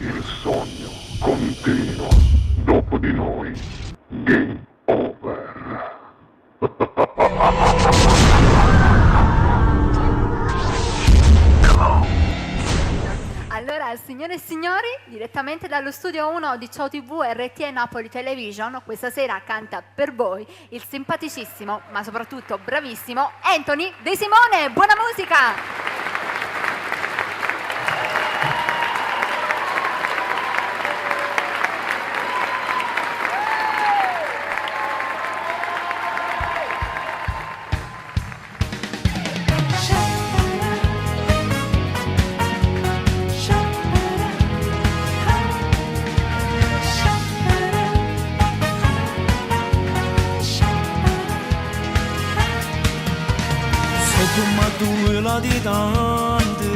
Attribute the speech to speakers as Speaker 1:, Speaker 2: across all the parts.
Speaker 1: Il sogno continua. Dopo di noi, game over.
Speaker 2: Allora, signore e signori, direttamente dallo studio 1 di Ciao TV RTE Napoli Television, questa sera canta per voi il simpaticissimo, ma soprattutto bravissimo, Anthony De Simone. Buona musica!
Speaker 3: Quella di tante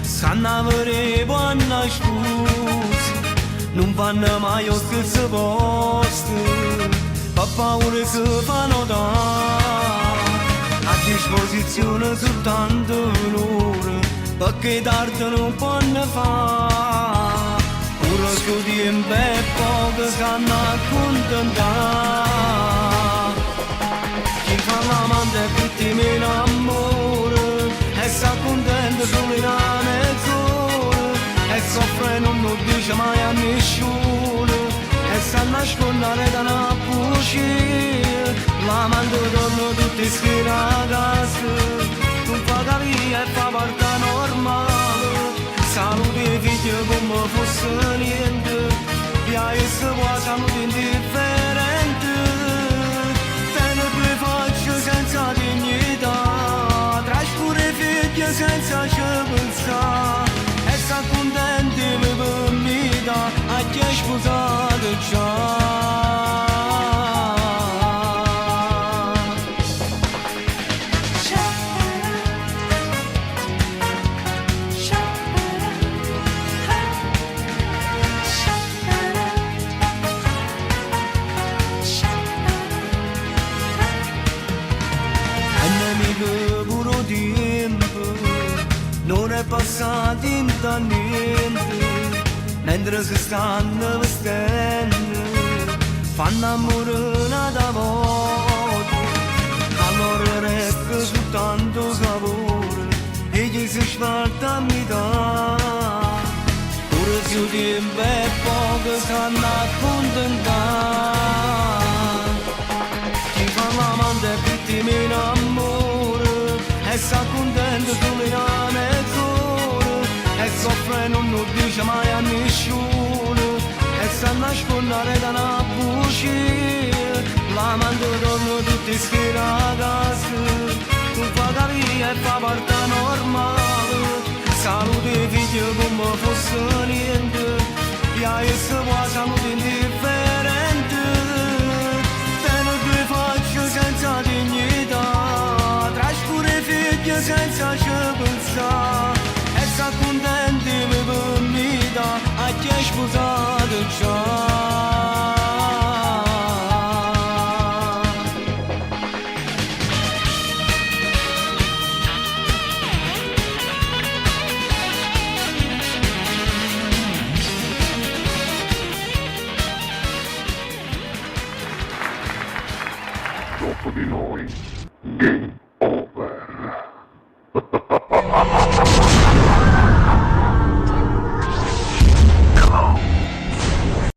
Speaker 3: sanno avere buona scusa, non vanno mai a scherzi posti, per paura che fanno dare, a disposizione soltanto l'ora, perché tardi non possono fare, ora studi in bel poco sanno accontentare, chi fa l'amante è vittima in amore, e sta contento solo in una mezz'ora, e soffre e non lo dice mai a nessuno, e sta nascondere da una bugia, l'amante torna tutti schiri a casa, non fa capire e fa parte normale, saluti i figli come fosse niente, e a esse qua saluti indifferenti, tiene due facce senza dignità, trascura i figli senza ci pensare, e sta contenti per vita a chi è sposato già. Non è passato in niente, mentre si stanno vestendo, fanno amore una volta, allora resta soltanto sapore, e chi si sfalta a metà, ora più tempo e poco stanno accontentare, chi fa l'amante è vittima in amore, e sta contento solo in una mezz'ora, e soffre e non lo dice mai a nessuno, e sta nascondere da una bugia, l'amante torna tutti schiri a casa, non fa capire e fa parte normale, saluti i figli come fosse niente, e a esse qua saluti indifferenti, tiene due facce senza dignità, trascura i figli senza ci pensare, e sta contenti per vita a chi è sposato già.